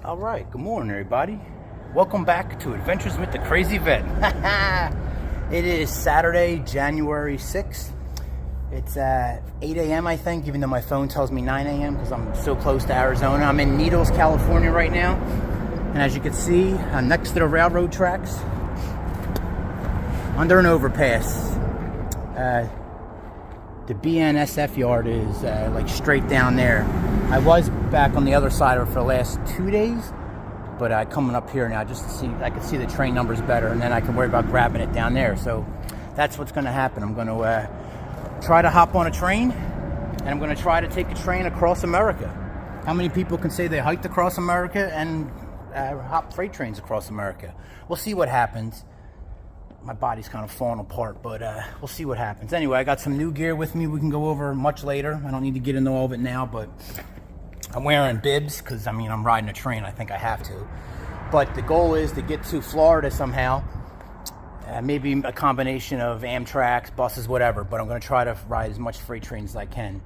All right, good morning, everybody. Welcome back to Adventures with the Crazy Vet. It is Saturday, January 6th. It's 8 a.m., I think, even though my phone tells me 9 a.m. because I'm so close to Arizona. I'm in Needles, California right now. And as you can see, I'm next to the railroad tracks, under an overpass. The BNSF yard is like straight down there. I was back on the other side of it for the last 2 days, but coming up here now just to see, I can see the train numbers better, and then I can worry about grabbing it down there. So that's what's going to happen. I'm going to try to hop on a train, and I'm going to try to take a train across America. How many people can say they hiked across America and hop freight trains across America? We'll see what happens. My body's kind of falling apart, but we'll see what happens. Anyway, I got some new gear with me we can go over much later. I don't need to get into all of it now, but I'm wearing bibs because, I'm riding a train. I think I have to. But the goal is to get to Florida somehow. Maybe a combination of Amtrak, buses, whatever. But I'm going to try to ride as much freight trains as I can.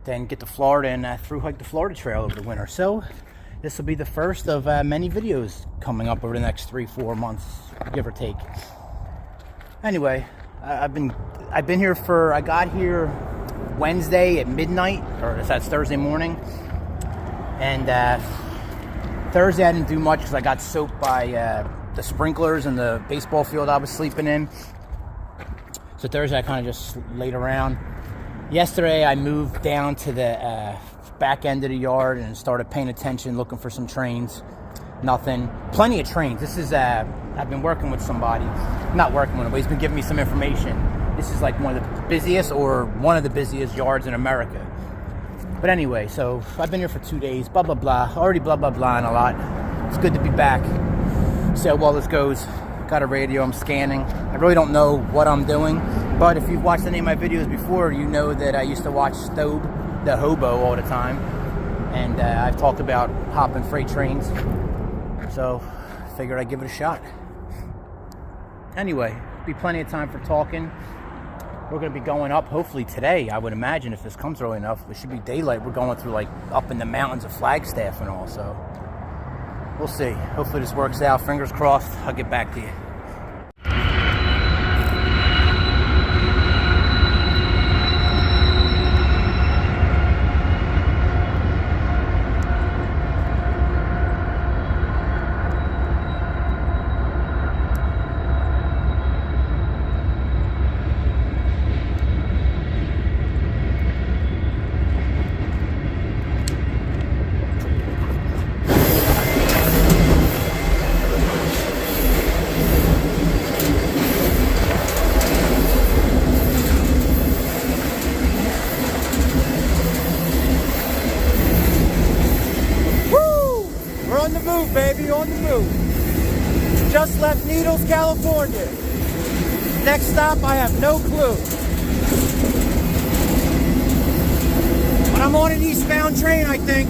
Then get to Florida and through hike the Florida Trail over the winter. So this will be the first of many videos coming up over the next 3-4 months, give or take. Anyway, I got here Wednesday at midnight, or that's Thursday morning. And Thursday I didn't do much because I got soaked by the sprinklers in the baseball field I was sleeping in. So Thursday I kind of just laid around. Yesterday I moved down to the back end of the yard and started paying attention, looking for some trains. Nothing. Plenty of trains. This is I've been working with somebody. Not working with him, but he's been giving me some information. This is like one of the busiest yards in America. But anyway, so I've been here for 2 days, blah, blah, blah. Already blah, blah, blah, and a lot. It's good to be back. See how well this goes. Got a radio, I'm scanning. I really don't know what I'm doing, but if you've watched any of my videos before, you know that I used to watch Stobe, the hobo, all the time. And I've talked about hopping freight trains. So figured I'd give it a shot. Anyway, be plenty of time for talking. We're going to be going up hopefully today. I would imagine if this comes early enough, it should be daylight. We're going through like up in the mountains of Flagstaff and all. So we'll see. Hopefully this works out. Fingers crossed. I'll get back to you. On the move, baby, on the move. Just left Needles, California. Next stop, I have no clue. But I'm on an eastbound train, I think.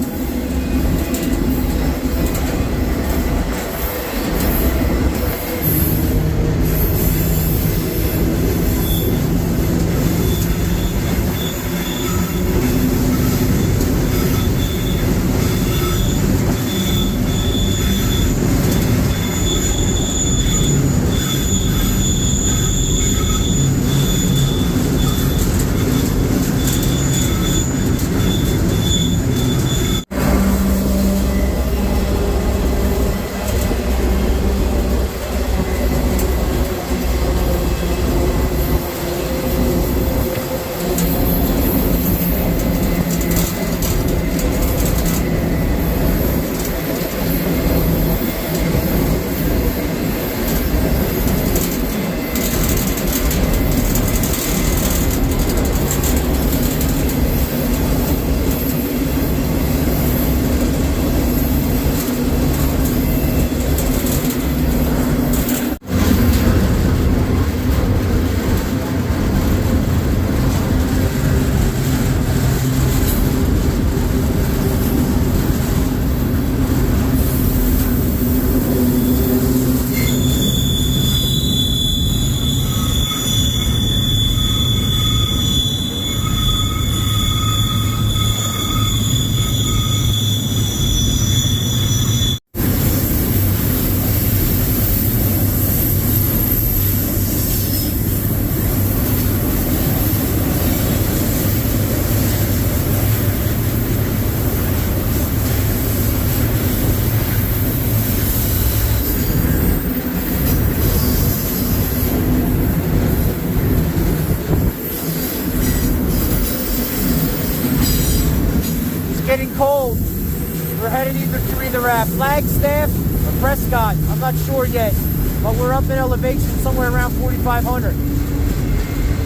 We're headed to either Flagstaff or Prescott. I'm not sure yet, but we're up in elevation somewhere around 4,500.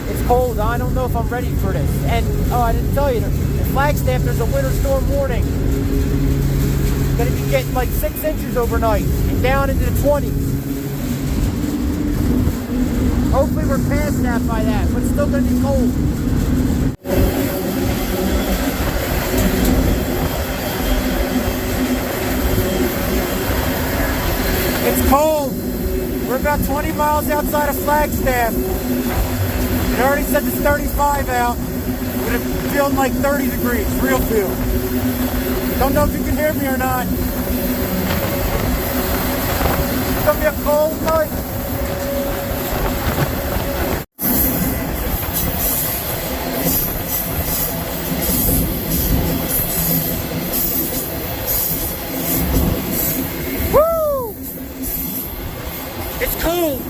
It's cold. I don't know if I'm ready for this. And, oh, I didn't tell you, in Flagstaff, there's a winter storm warning. It's going to be getting like 6 inches overnight and down into the 20s. Hopefully we're past that by that, but it's still going to be cold. It's cold. We're about 20 miles outside of Flagstaff. It already said it's 35 out, but it's feeling like 30 degrees, real feel. Don't know if you can hear me or not. It's gonna be a cold night. Woo! It's cold.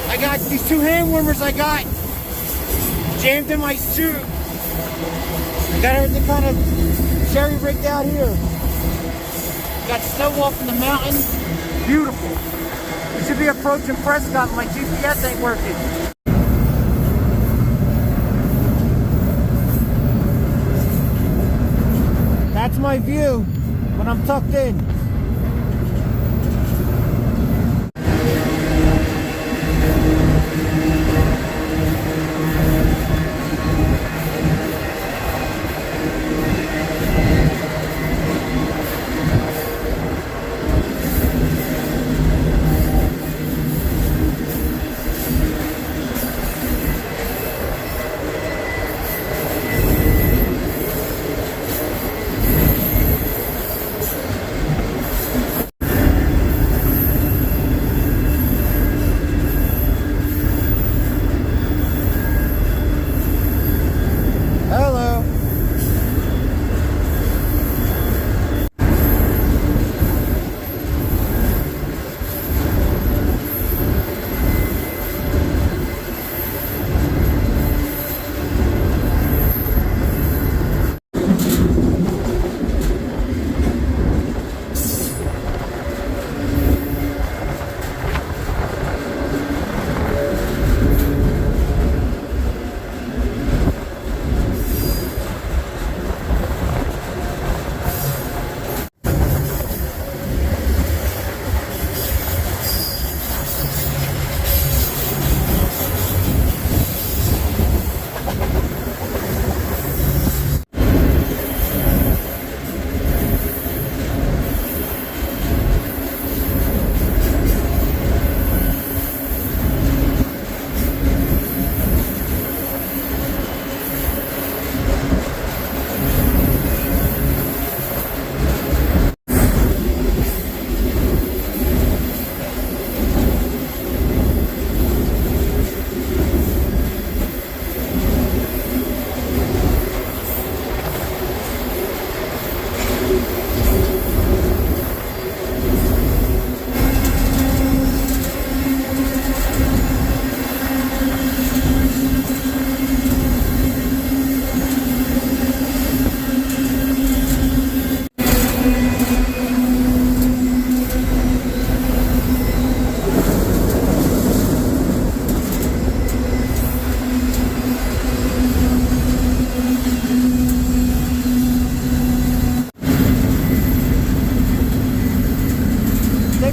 I got these 2 hand warmers I got jammed in my suit. Got everything kind of cherry rigged out here. Got snow off in the mountain. Beautiful. We should be approaching Prescott. My GPS ain't working. That's my view when I'm tucked in.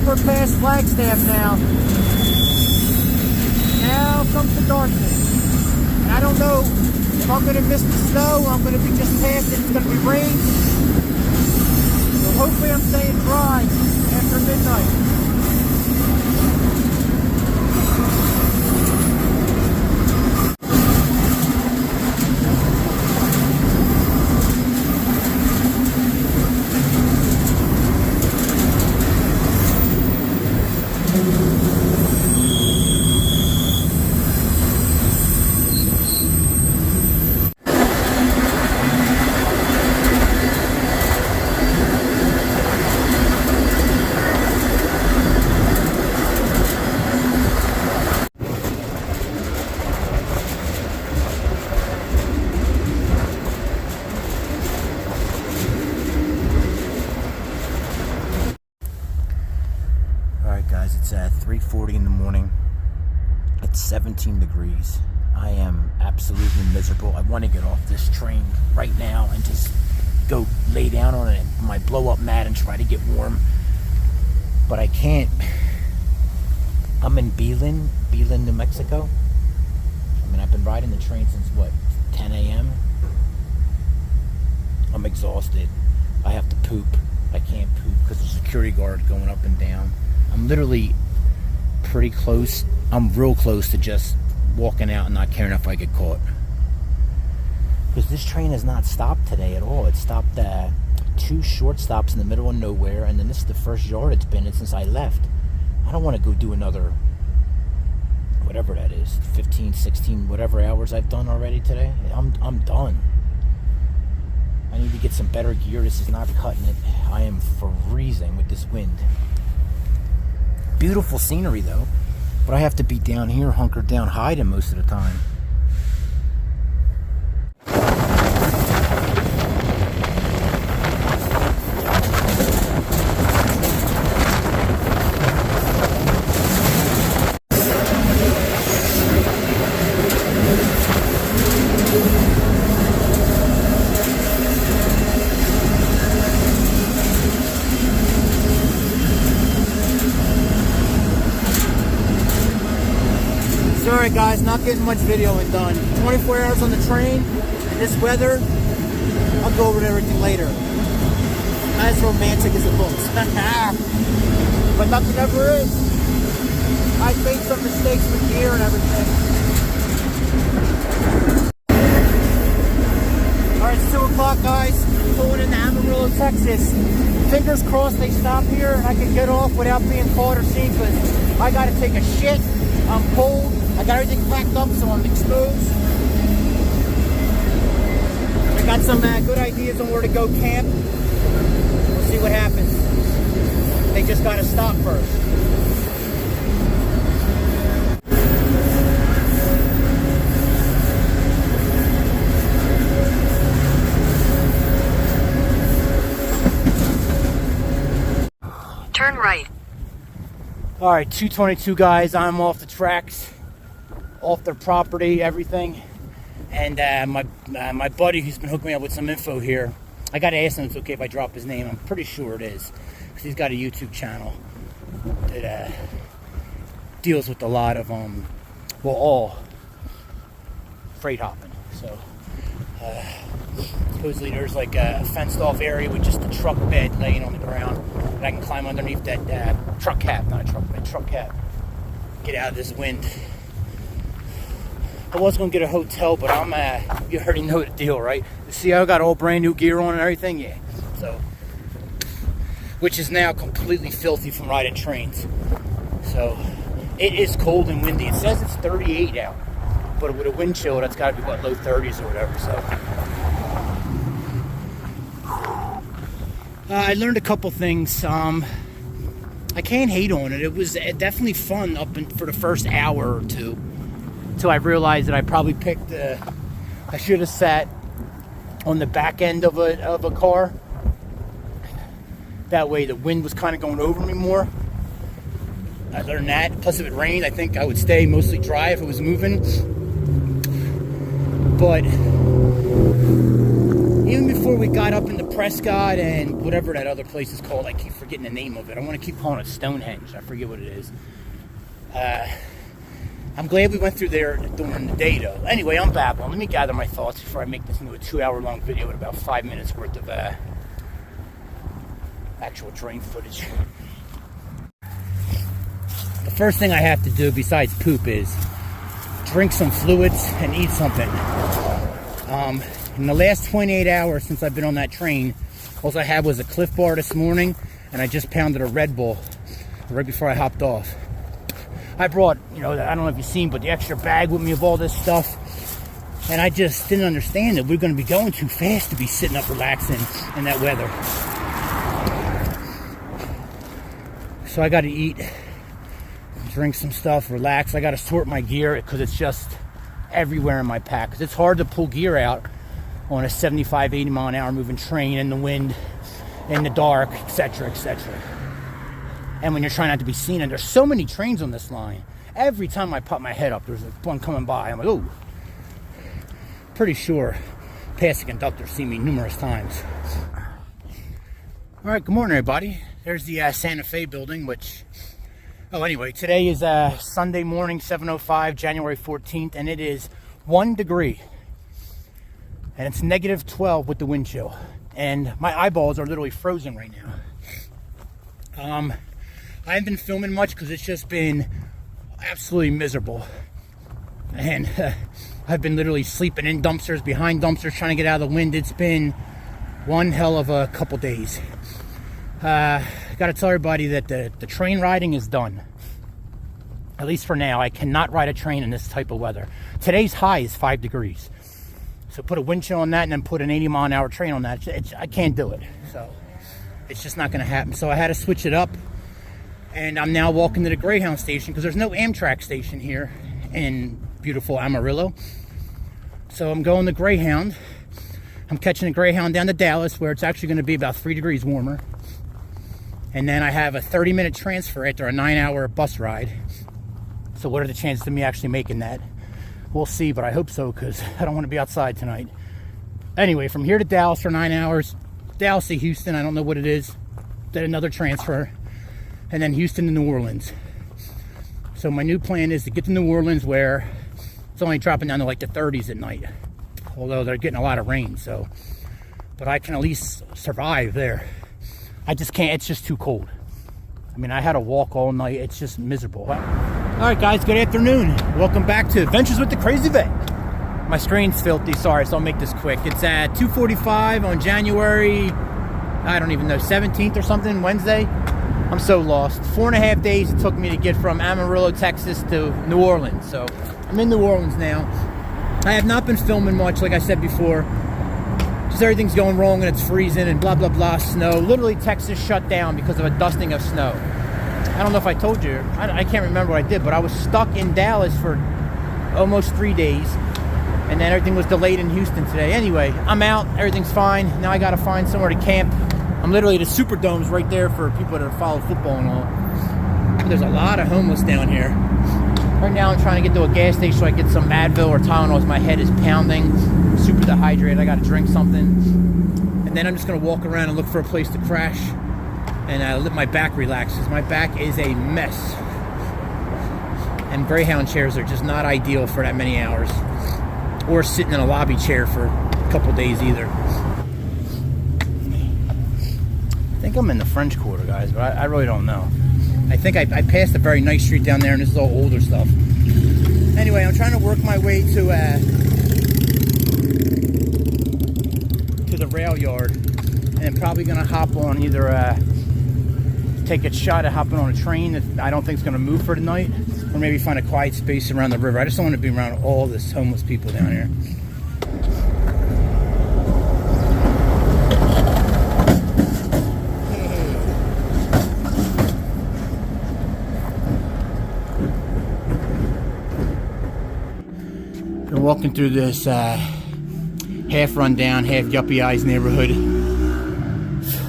We're past Flagstaff now. Now comes the darkness. And I don't know if I'm going to miss the snow, I'm going to be just past it, it's going to be rain. So hopefully I'm staying dry after midnight. It's 3:40 in the morning. It's 17 degrees. I am absolutely miserable. I want to get off this train right now and just go lay down on it, my blow-up mat, and try to get warm. But I can't. I'm in Belen, New Mexico. I mean, I've been riding the train since, what, 10 a.m.? I'm exhausted. I have to poop. I can't poop because there's a security guard going up and down. I'm literally pretty close. I'm real close to just walking out and not caring if I get caught. Because this train has not stopped today at all. It stopped at 2 short stops in the middle of nowhere, and then this is the first yard it's been in since I left. I don't want to go do another, whatever that is, 15, 16, whatever hours I've done already today. I'm done. I need to get some better gear. This is not cutting it. I am freezing with this wind. Beautiful scenery though, but I have to be down here hunkered down hiding most of the time. Sorry guys, not getting much videoing done. 24 hours on the train, and this weather, I'll go over everything later. Not as romantic as it looks. But nothing ever is. I made some mistakes with gear and everything. Alright, it's 2 o'clock guys. Pulling into Amarillo, Texas. Fingers crossed they stop here and I can get off without being caught or seen, because I gotta take a shit. I'm cold. I got everything packed up, so I'm exposed. I got some good ideas on where to go camp. We'll see what happens. They just gotta stop first. Turn right. All right, 2:22 guys. I'm off the tracks, off their property, everything. And my buddy who's been hooking me up with some info here, I gotta ask him if it's okay if I drop his name. I'm pretty sure it is, because he's got a YouTube channel that deals with a lot of all freight hopping. So supposedly there's like a fenced off area with just a truck bed laying on the ground, and I can climb underneath that truck cap, not a truck bed, truck cap, get out of this wind. I was gonna get a hotel, but I'm you already know the deal, right? You see how I got all brand new gear on and everything? Yeah. So, which is now completely filthy from riding trains. So, it is cold and windy. It says it's 38 out, but with a wind chill, that's gotta be what, low 30s or whatever, so. I learned a couple things. I can't hate on it. It was definitely fun for the first hour or two, until I realized that I probably picked. I should have sat on the back end of a car. That way, the wind was kind of going over me more. I learned that. Plus, if it rained, I think I would stay mostly dry if it was moving. But even before we got up into Prescott and whatever that other place is called, I keep forgetting the name of it. I want to keep calling it Stonehenge. I forget what it is. I'm glad we went through there during the day, though. Anyway, I'm babbling. Let me gather my thoughts before I make this into a 2-hour-long video with about 5 minutes worth of actual train footage. The first thing I have to do besides poop is drink some fluids and eat something. In the last 28 hours since I've been on that train, all I had was a Cliff Bar this morning, and I just pounded a Red Bull right before I hopped off. I brought, I don't know if you've seen, but the extra bag with me of all this stuff, and I just didn't understand that we're going to be going too fast to be sitting up relaxing in that weather. So I got to eat, drink some stuff, relax. I got to sort my gear because it's just everywhere in my pack. Because it's hard to pull gear out on a 75, 80 mile an hour moving train in the wind, in the dark, etc., etc. And when you're trying not to be seen, and there's so many trains on this line, every time I pop my head up, there's one coming by. I'm like, oh. Pretty sure past conductors see me numerous times. All right, good morning, everybody. There's the Santa Fe building, which... Oh, anyway, today is Sunday morning, 7:05, January 14th, and it is 1 degree. And it's negative 12 with the wind chill. And my eyeballs are literally frozen right now. I haven't been filming much because it's just been absolutely miserable. And I've been literally sleeping in dumpsters, behind dumpsters, trying to get out of the wind. It's been one hell of a couple days. Got to tell everybody that the train riding is done. At least for now. I cannot ride a train in this type of weather. Today's high is 5 degrees. So put a wind chill on that and then put an 80-mile-an-hour train on that. I can't do it. So it's just not going to happen. So I had to switch it up. And I'm now walking to the Greyhound station because there's no Amtrak station here in beautiful Amarillo. So I'm going to Greyhound. I'm catching a Greyhound down to Dallas where it's actually going to be about 3 degrees warmer. And then I have a 30-minute transfer after a 9-hour bus ride. So what are the chances of me actually making that? We'll see, but I hope so because I don't want to be outside tonight. Anyway, from here to Dallas for 9 hours. Dallas to Houston, I don't know what it is. Then another transfer. And then Houston to New Orleans. So my new plan is to get to New Orleans where it's only dropping down to like the 30s at night. Although they're getting a lot of rain, so. But I can at least survive there. I just can't, it's just too cold. I mean, I had to walk all night. It's just miserable. All right, guys, good afternoon. Welcome back to Adventures with the Crazy Vet. My screen's filthy, sorry, so I'll make this quick. It's at 2:45 on January, I don't even know, 17th or something, Wednesday. I'm so lost. 4.5 days it took me to get from Amarillo, Texas to New Orleans. So I'm in New Orleans now. I have not been filming much, like I said before. Just everything's going wrong and it's freezing and blah, blah, blah, snow. Literally, Texas shut down because of a dusting of snow. I don't know if I told you. I can't remember what I did, but I was stuck in Dallas for almost 3 days. And then everything was delayed in Houston today. Anyway, I'm out. Everything's fine. Now I got to find somewhere to camp. I'm literally at the Superdome's right there for people that follow football and all. There's a lot of homeless down here. Right now I'm trying to get to a gas station so I can get some Advil or Tylenol as my head is pounding. Super dehydrated. I got to drink something. And then I'm just going to walk around and look for a place to crash. And let my back relax because my back is a mess. And Greyhound chairs are just not ideal for that many hours. Or sitting in a lobby chair for a couple days either. I think I'm in the French Quarter, guys, but I really don't know. I think I passed a very nice street down there, and this is all older stuff. Anyway, I'm trying to work my way to the rail yard, and I'm probably going to hop on either take a shot at hopping on a train that I don't think is going to move for tonight, or maybe find a quiet space around the river. I just don't want to be around all this homeless people down here. Been walking through this half run down, half yuppie eyes neighborhood,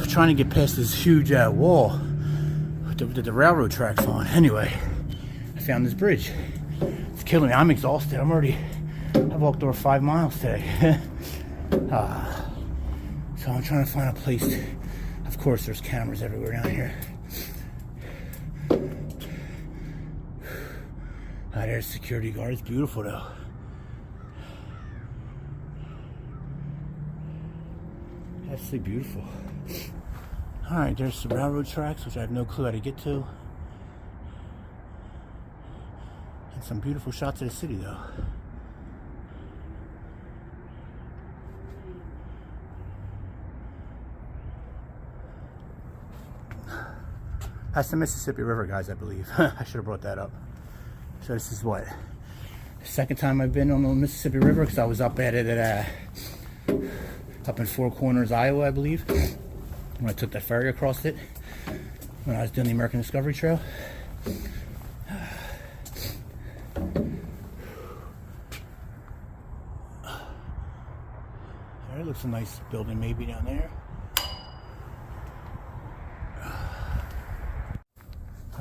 trying to get past this huge wall with the railroad tracks on. Anyway, I found this bridge. It's killing me. I'm exhausted. I've walked over 5 miles today. So I'm trying to find a place. Of course, there's cameras everywhere down here. There's security guards. Beautiful though. Absolutely beautiful. Alright, there's the railroad tracks, which I have no clue how to get to. And some beautiful shots of the city, though. That's the Mississippi River, guys, I believe. I should have brought that up. So this is what? The second time I've been on the Mississippi River, because I was up at it up in Four Corners, Iowa, I believe, when I took that ferry across it when I was doing the American Discovery Trail. There looks a nice building maybe down there.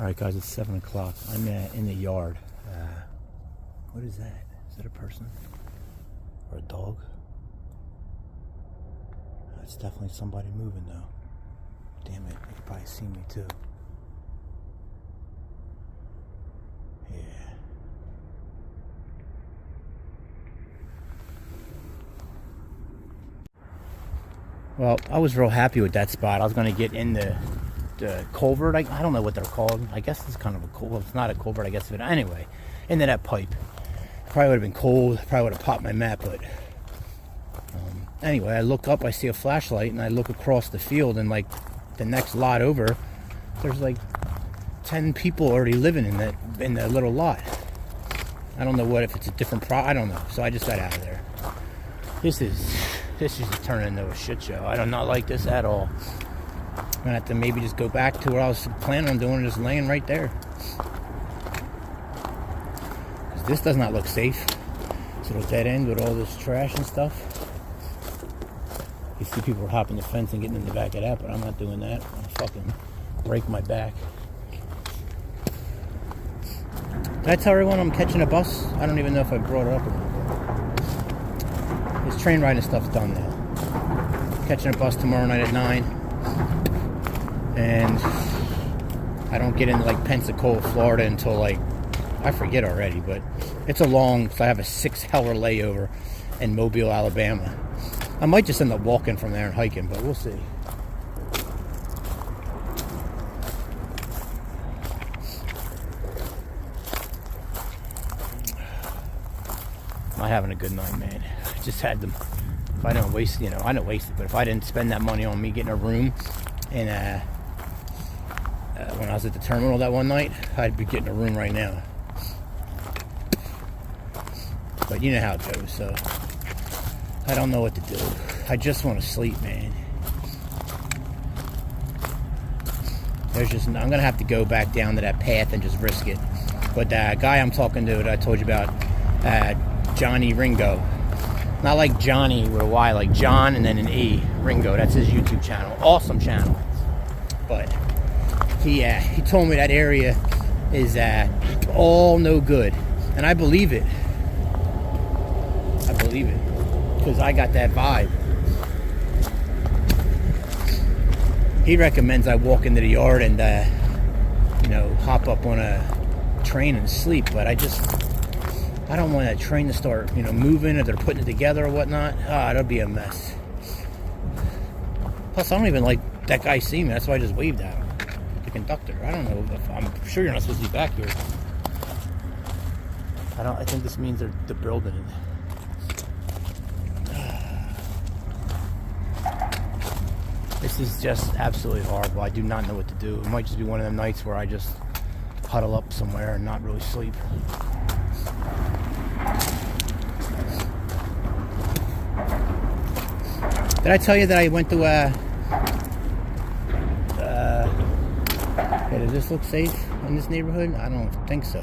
Alright guys, it's 7 o'clock. I'm in the yard. What is that? Is that a person? Or a dog? It's definitely somebody moving though. Damn it, they could probably see me too. Yeah. Well, I was real happy with that spot. I was going to get in the culvert. I don't know what they're called. I guess it's kind of a culvert. It's not a culvert, I guess. But anyway, into that pipe. Probably would have been cold. Probably would have popped my map. But anyway, I look up. I see a flashlight. And I look across the field. And like the next lot over, there's like 10 people already living in that little lot. I don't know what, if it's a different I don't know. So I just got out of there. This is just turning into a shit show. I do not like this at all. I'm gonna have to maybe just go back to what I was planning on doing, just laying right there. Because this does not look safe. This little dead end with all this trash and stuff. You see people hopping the fence and getting in the back of that, but I'm not doing that. I'll fucking break my back. Did I tell everyone I'm catching a bus? I don't even know if I brought it up or not. This train riding stuff's done now. Catching a bus tomorrow night at 9. And I don't get into like Pensacola, Florida until like, I forget already, but it's a long, so I have a 6-hour layover in Mobile, Alabama. I might just end up walking from there and hiking, but we'll see. Not having a good night, man. I just had them. If I don't waste, I don't waste it, but if I didn't spend that money on me getting a room, and when I was at the terminal that one night, I'd be getting a room right now. But you know how it goes, so I don't know what to do. I just want to sleep, man. I'm gonna have to go back down to that path and just risk it. But the guy I'm talking to that I told you about, Johnny Ringo. Not like Johnny with a Y, like John and then an E. Ringo, that's his YouTube channel. Awesome channel. But he told me that area is all no good. And I believe it. I believe it. Because I got that vibe. He recommends I walk into the yard and, hop up on a train and sleep. But I don't want that train to start, moving, or they're putting it together or whatnot. It'll be a mess. Plus, I don't even like that guy see me. That's why I just waved at him. The conductor. I don't know. I'm sure you're not supposed to be back here. I think this means they're building it. This is just absolutely horrible. I do not know what to do. It might just be one of them nights where I just huddle up somewhere and not really sleep. Did I tell you that I went to hey, does this look safe in this neighborhood? I don't think so.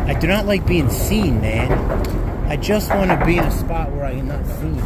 I do not like being seen, man. I just want to be in a spot where I am not seen.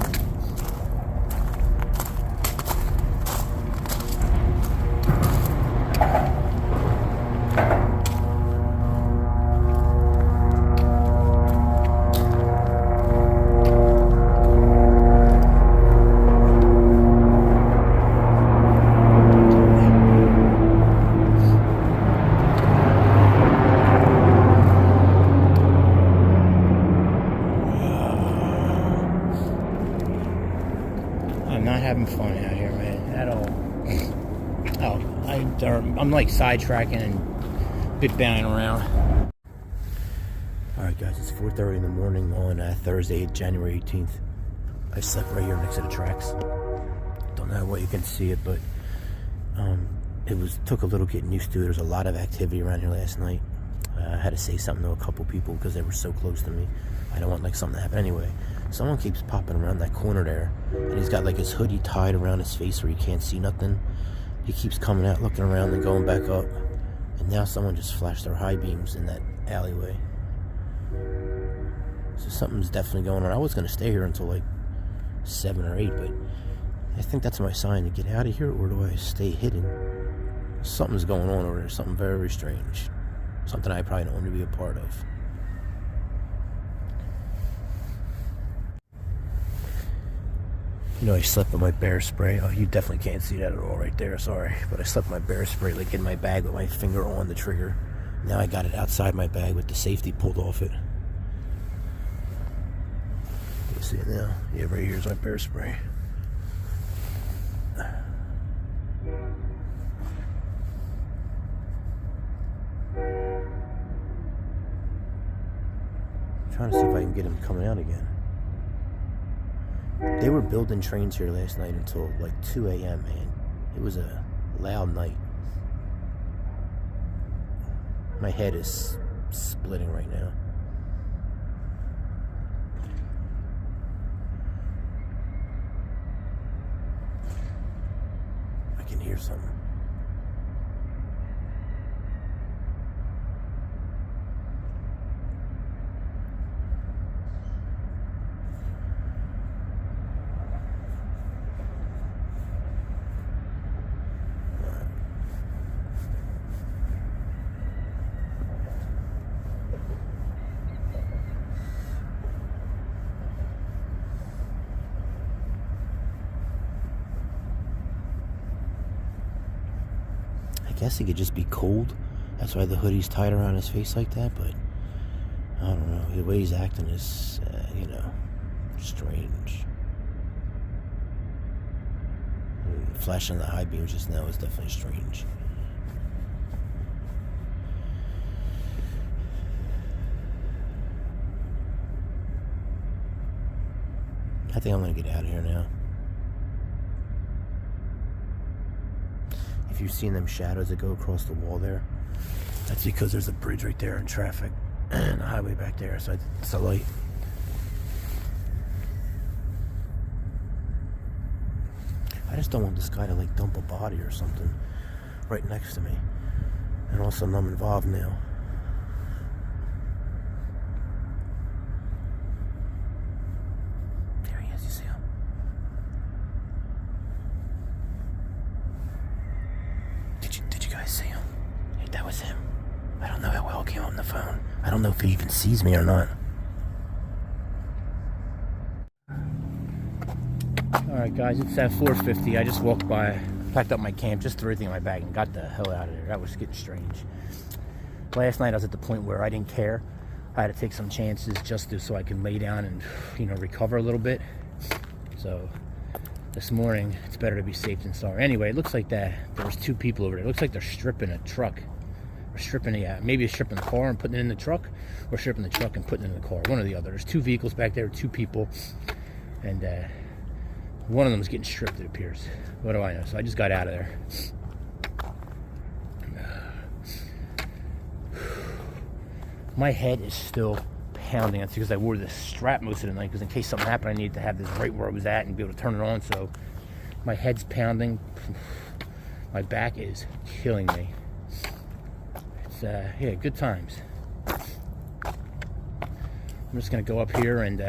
Having fun out here, man, at all. I'm like sidetracking and bit banging around. Alright guys, it's 4:30 in the morning on Thursday, January 18th. I slept right here next to the tracks. Don't know what you can see it, but took a little getting used to. There's a lot of activity around here last night. I had to say something to a couple people because they were so close to me. I don't want like something to happen anyway. Someone keeps popping around that corner there, and he's got like his hoodie tied around his face where he can't see nothing. He keeps coming out, looking around, and going back up. And now someone just flashed their high beams in that alleyway. So something's definitely going on. I was gonna stay here until like 7 or 8, but I think that's my sign to get out of here, or do I stay hidden? Something's going on over there, something very, very strange. Something I probably don't want to be a part of. You know, I slept with my bear spray. Oh, you definitely can't see that at all right there, sorry. But I slept with my bear spray like in my bag with my finger on the trigger. Now I got it outside my bag with the safety pulled off it. You see it now? Yeah, right here's my bear spray. Trying to see if I can get him coming out again. They were building trains here last night until like 2 a.m., man. It was a loud night. My head is splitting right now. I can hear something. I guess it could just be cold. That's why the hoodie's tied around his face like that, but I don't know. The way he's acting is, you know, strange. Flashing the high beam just now is definitely strange. I think I'm gonna get out of here now. If you've seen them shadows that go across the wall there, that's because there's a bridge right there and traffic and a highway back there, so it's a light. I just don't want this guy to like dump a body or something right next to me. And all of a sudden I'm involved now. There he is, you see him? Did you guys see him? Hey, that was him. I don't know how well it came up on the phone. I don't know if he even sees me or not. Alright guys, it's at 4:50. I just walked by, packed up my camp, just threw everything in my bag and got the hell out of there. That was getting strange. Last night I was at the point where I didn't care. I had to take some chances just so I can lay down and, you know, recover a little bit. So this morning it's better to be safe than sorry. Anyway, it looks like there was two people over there. It looks like they're stripping a truck. Or stripping maybe stripping the car and putting it in the truck, or stripping the truck and putting it in the car. One or the other. There's two vehicles back there, two people, and one of them is getting stripped, it appears. What do I know? So I just got out of there. My head is still pounding. That's because I wore this strap most of the night, because in case something happened, I needed to have this right where I was at and be able to turn it on. So my head's pounding. My back is killing me. It's, yeah, good times. I'm just going to go up here and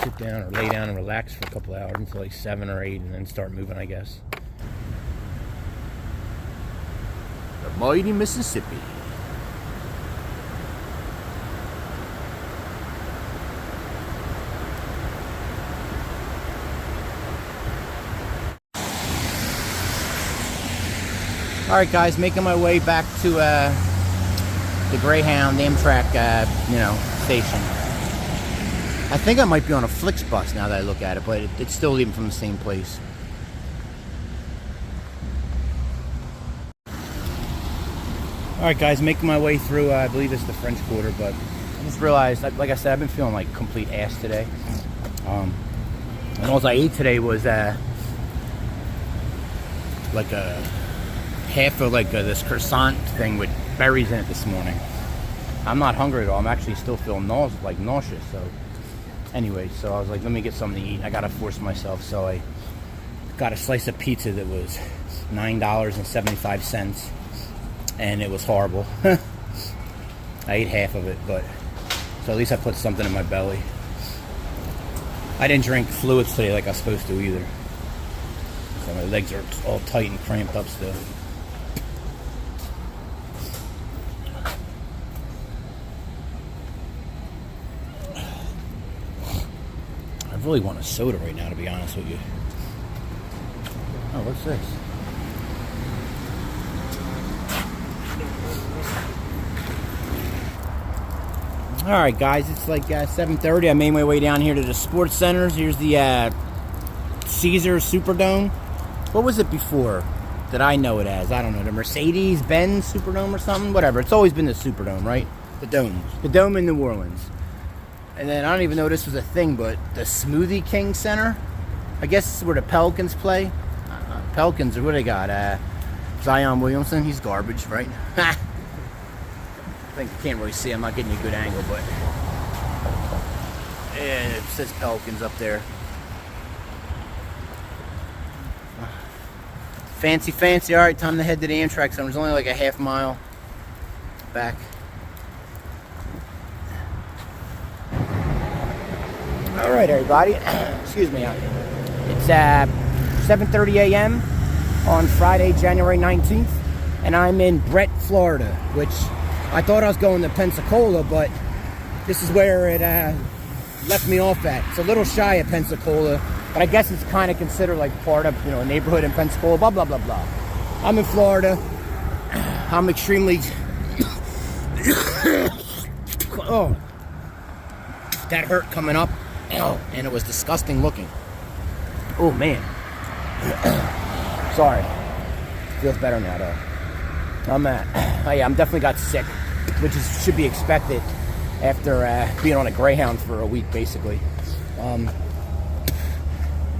sit down or lay down and relax for a couple hours until like 7 or 8 and then start moving, I guess. The mighty Mississippi. Alright guys, making my way back to the Greyhound Amtrak station. I think I might be on a Flixbus now that I look at it, but it's still leaving from the same place. Alright guys, making my way through, I believe it's the French Quarter, but I just realized, like I said, I've been feeling like complete ass today. And all I ate today was like a half of this croissant thing with berries in it this morning. I'm not hungry at all. I'm actually still feeling nauseous. So anyway, so I was like, let me get something to eat. I gotta force myself. So I got a slice of pizza that was $9.75, and it was horrible. I ate half of it, but so at least I put something in my belly. I didn't drink fluids today like I was supposed to either. So my legs are all tight and cramped up still. I really want a soda right now, to be honest with you. Oh, what's this? All right, guys, it's like 7:30. I made my way down here to the sports centers. Here's the Caesars Superdome. What was it before that I know it as? I don't know. The Mercedes-Benz Superdome or something? Whatever. It's always been the Superdome, right? The dome. The dome in New Orleans. And then I don't even know this was a thing, but the Smoothie King Center? I guess this is where the Pelicans play. Pelicans, or what they got? Zion Williamson. He's garbage, right? I think you can't really see. I'm not getting a good angle, but yeah, it says Pelicans up there. Fancy, fancy. All right, time to head to the Amtrak Center. There's only like a half mile back. All right, everybody. Excuse me. It's 7:30 a.m. on Friday, January 19th, and I'm in Brett, Florida, which I thought I was going to Pensacola, but this is where it left me off at. It's a little shy of Pensacola, but I guess it's kind of considered like part of, a neighborhood in Pensacola, blah, blah, blah, blah. I'm in Florida. I'm extremely... oh, that hurt coming up. Oh, and it was disgusting looking. Oh, man. Sorry. Feels better now, though. I'm definitely got sick, which should be expected after being on a Greyhound for a week, basically.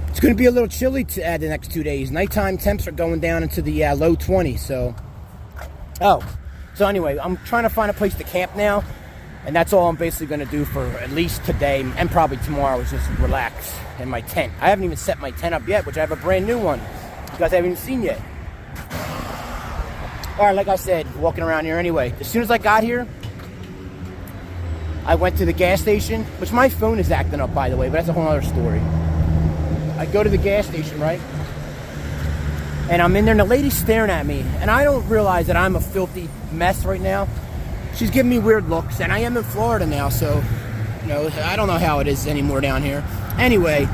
It's going to be a little chilly the next 2 days. Nighttime temps are going down into the low 20s, so... Oh, so anyway, I'm trying to find a place to camp now, and that's all I'm basically going to do for at least today, and probably tomorrow, is just relax in my tent. I haven't even set my tent up yet, which I have a brand new one. You guys haven't even seen yet. Alright, like I said, walking around here anyway. As soon as I got here, I went to the gas station, which my phone is acting up, by the way, but that's a whole other story. I go to the gas station, right? And I'm in there, and the lady's staring at me, and I don't realize that I'm a filthy mess right now. She's giving me weird looks, and I am in Florida now, so, I don't know how it is anymore down here. Anyway,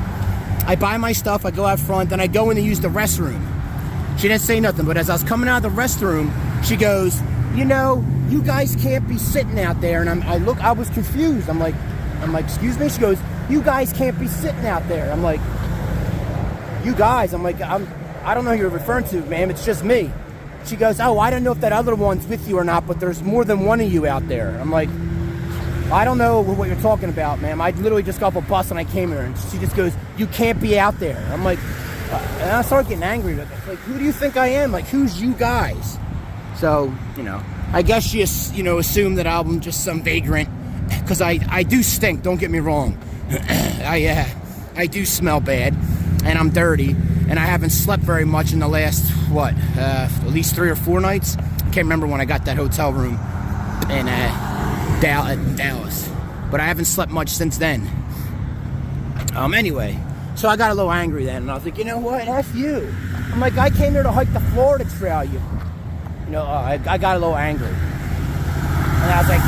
I buy my stuff, I go out front, then I go in to use the restroom. She didn't say nothing, but as I was coming out of the restroom, she goes, you guys can't be sitting out there. And I was confused. I'm like, excuse me? She goes, you guys can't be sitting out there. I'm like, you guys? I'm like, I don't know who you're referring to, ma'am. It's just me. She goes, oh, I don't know if that other one's with you or not, but there's more than one of you out there. I'm like, I don't know what you're talking about, ma'am. I literally just got off a bus and I came here. And she just goes, you can't be out there. I'm like, and I started getting angry. Like, who do you think I am? Like, who's you guys? So, I guess she, assumed that I'm just some vagrant. Because I do stink, don't get me wrong. I do smell bad. And I'm dirty. And I haven't slept very much in the last, at least 3 or 4 nights. I can't remember when I got that hotel room in Dallas. But I haven't slept much since then. Anyway. So I got a little angry then, and I was like, you know what, F you. I'm like, I came here to hike the Florida Trail. I got a little angry. And I was like,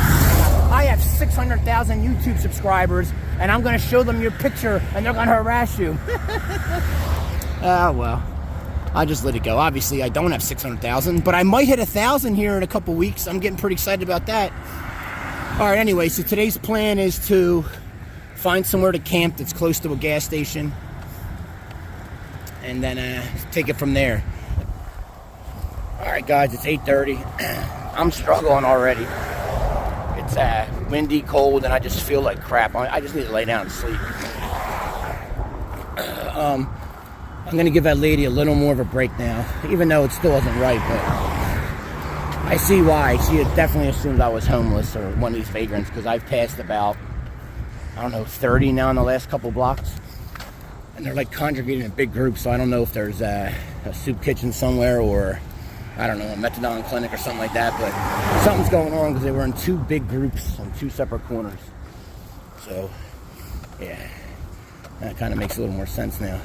I have 600,000 YouTube subscribers, and I'm going to show them your picture, and they're going to harass you. Oh, well, I just let it go. Obviously, I don't have 600,000, but I might hit 1,000 here in a couple weeks. I'm getting pretty excited about that. All right, anyway, so today's plan is to find somewhere to camp that's close to a gas station, and then take it from there. All right, guys, it's 8:30. I'm struggling already. It's windy, cold, and I just feel like crap. I just need to lay down and sleep. I'm going to give that lady a little more of a break now, even though it still isn't right, but I see why. She had definitely assumed I was homeless or one of these vagrants, because I've passed about, 30 now in the last couple blocks. And they're like congregating in big groups, so I don't know if there's a soup kitchen somewhere or, a methadone clinic or something like that, but something's going on because they were in 2 big groups on 2 separate corners. So, yeah. That kind of makes a little more sense now.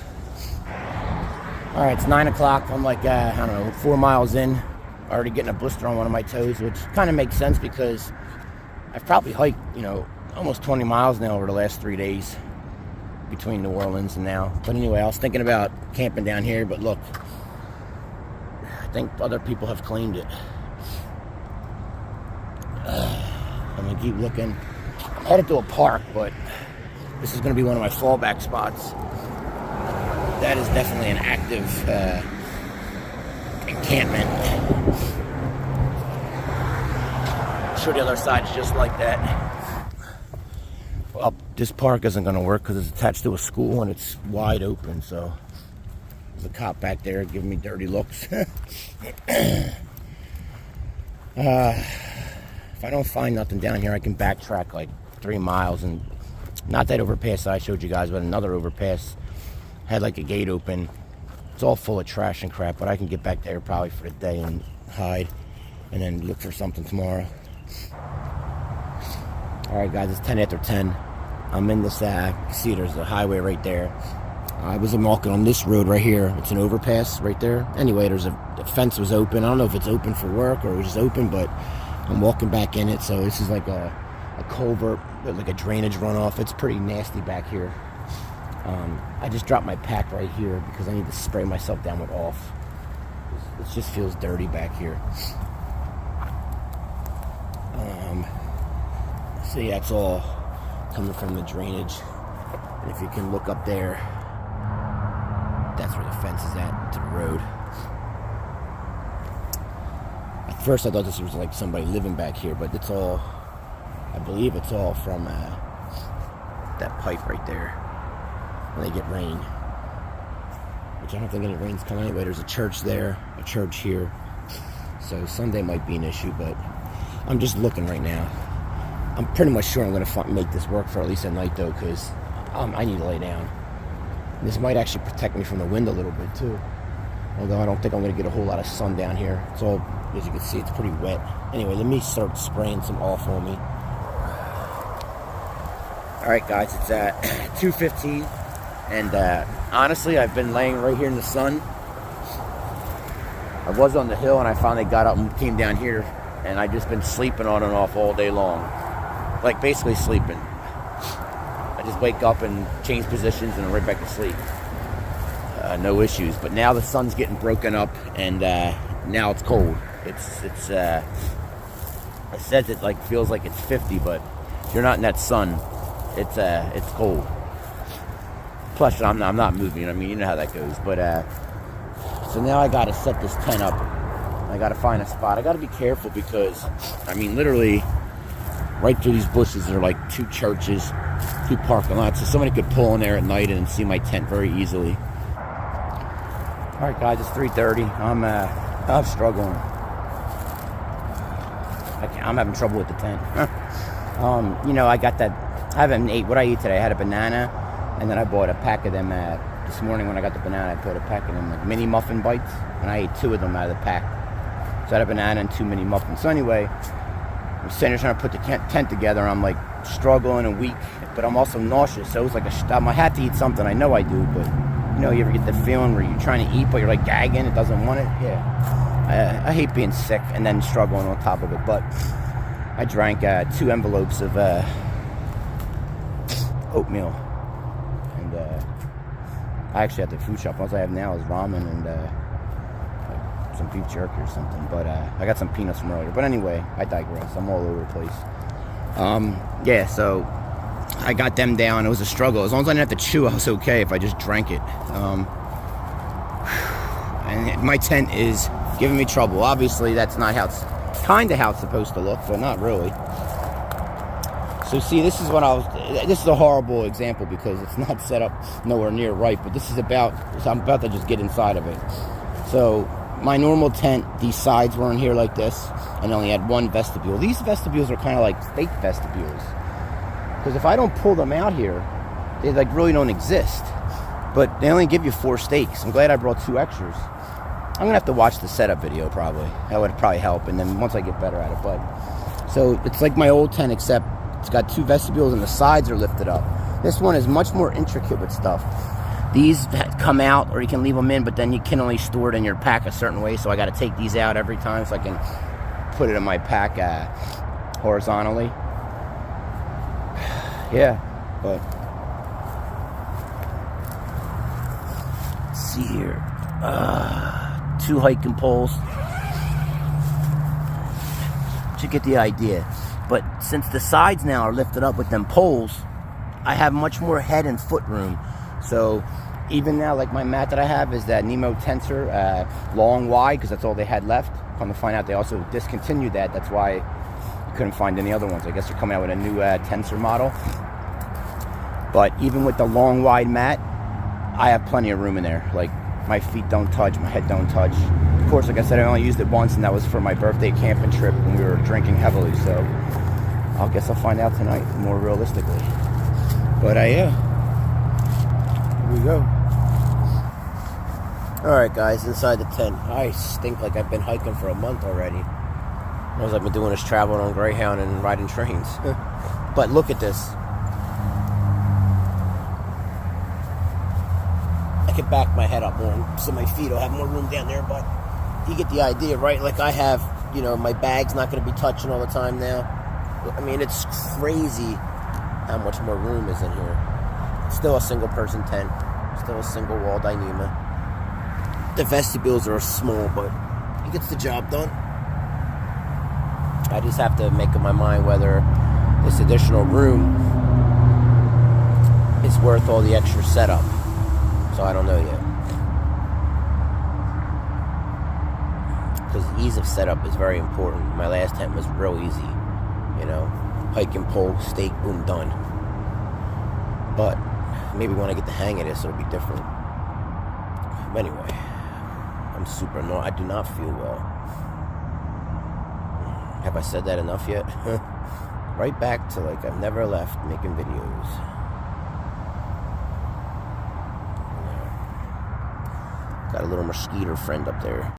All right, it's 9 o'clock. I'm like, I don't know, 4 miles in. Already getting a blister on one of my toes, which kind of makes sense because I've probably hiked, almost 20 miles now over the last 3 days between New Orleans and now. But anyway, I was thinking about camping down here, but look, I think other people have claimed it. I'm going to keep looking. I'm headed to a park, but this is going to be one of my fallback spots. That is definitely an active encampment. I'm sure the other side's just like that. Well, this park isn't going to work because it's attached to a school and it's wide open, so there's a cop back there giving me dirty looks. If I don't find nothing down here, I can backtrack like 3 miles, and not that overpass that I showed you guys, but another overpass had like a gate open. It's all full of trash and crap, but I can get back there probably for the day and hide and then look for something tomorrow. Alright guys, it's 10 after 10. I'm in this, see there's a highway right there. I was walking on this road right here. It's an overpass right there. Anyway, the fence was open. I don't know if it's open for work or it was just open, but I'm walking back in it. So this is like a culvert with like a drainage runoff. It's pretty nasty back here. I just dropped my pack right here because I need to spray myself down with off. It just feels dirty back here. See, that's all coming from the drainage. And if you can look up there, that's where the fence is at, to the road. At first I thought this was like somebody living back here, but it's all, I believe it's all from that pipe right there when they get rain. Which I don't think any rain's coming anyway. There's a church there, a church here. So Sunday might be an issue, but I'm just looking right now. I'm pretty much sure I'm going to make this work for at least a night though, because I need to lay down. This might actually protect me from the wind a little bit too. Although I don't think I'm going to get a whole lot of sun down here. It's all, as you can see, it's pretty wet. Anyway, let me start spraying some off on me. Alright guys, it's 2:15. And honestly, I've been laying right here in the sun. I was on the hill and I finally got up and came down here. And I've just been sleeping on and off all day long. Like basically sleeping. I just wake up and change positions and I'm right back to sleep. No issues. But now the sun's getting broken up and now it's cold. It says it like feels like it's 50, but if you're not in that sun, it's cold. Plus I'm not moving. I mean, you know how that goes. But so now I gotta set this tent up. I gotta find a spot. I gotta be careful because I mean literally right through these bushes there are like 2 churches, 2 parking lots, so somebody could pull in there at night and see my tent very easily. Alright guys, it's 3:30. I'm struggling. I'm having trouble with the tent. I got that, I haven't ate, what I eat today, I had a banana, and then I bought a pack of them, this morning when I got the banana, I put a pack of them, like mini muffin bites, and I ate 2 of them out of the pack. So I had a banana and 2 mini muffins. So anyway, I'm sitting there trying to put the tent together, and I'm like struggling and weak, but I'm also nauseous, so it was like I had to eat something, I know I do, but you ever get the feeling where you're trying to eat, but you're like gagging, it doesn't want it? Yeah. I hate being sick and then struggling on top of it, but I drank 2 envelopes of oatmeal, and I actually at the food shop, all I have now is ramen and like some beef jerky or something, but I got some peanuts from earlier, but anyway, I digress, I'm all over the place. Yeah, so I got them down. It was a struggle. As long as I didn't have to chew, I was okay if I just drank it. And my tent is giving me trouble. Obviously, that's not how it's kind of how it's supposed to look, but not really. So see, this is a horrible example because it's not set up nowhere near right, but I'm about to just get inside of it. So my normal tent, these sides were in here like this, and only had 1 vestibule. These vestibules are kind of like fake vestibules. Because if I don't pull them out here, they like really don't exist. But they only give you 4 stakes. I'm glad I brought 2 extras. I'm gonna have to watch the setup video probably. That would probably help. And then once I get better at it, so it's like my old tent, except it's got 2 vestibules and the sides are lifted up. This one is much more intricate with stuff. These come out, or you can leave them in, but then you can only store it in your pack a certain way, so I got to take these out every time so I can put it in my pack horizontally. Yeah, but let's see here. 2 hiking poles to get the idea. But since the sides now are lifted up with them poles, I have much more head and foot room. So even now, like my mat that I have is that Nemo Tensor long wide, because that's all they had left. Come to find out, they also discontinued that. That's why you couldn't find any other ones. I guess they're coming out with a new Tensor model. But even with the long wide mat, I have plenty of room in there. Like, my feet don't touch, my head don't touch. Of course, like I said, I only used it once, and that was for my birthday camping trip when we were drinking heavily. So I guess I'll find out tonight, more realistically. But yeah, here we go. Alright guys, inside the tent. I stink like I've been hiking for a month already. All I've been doing is traveling on Greyhound and riding trains. But look at this. I can back my head up more so my feet will have more room down there, but you get the idea, right? Like I have, you know, my bag's not going to be touching all the time now. I mean, it's crazy how much more room is in here. Still a single person tent. Still a single wall Dyneema. The vestibules are small, but it gets the job done. I just have to make up my mind whether this additional room is worth all the extra setup. So I don't know yet. Because ease of setup is very important. My last tent was real easy. You know, hiking pole, stake, boom, done. But maybe when I get the hang of this, it'll be different. But anyway, I'm super annoyed. I do not feel well. Have I said that enough yet? Right back to like I've never left making videos. Got a little mosquito friend up there.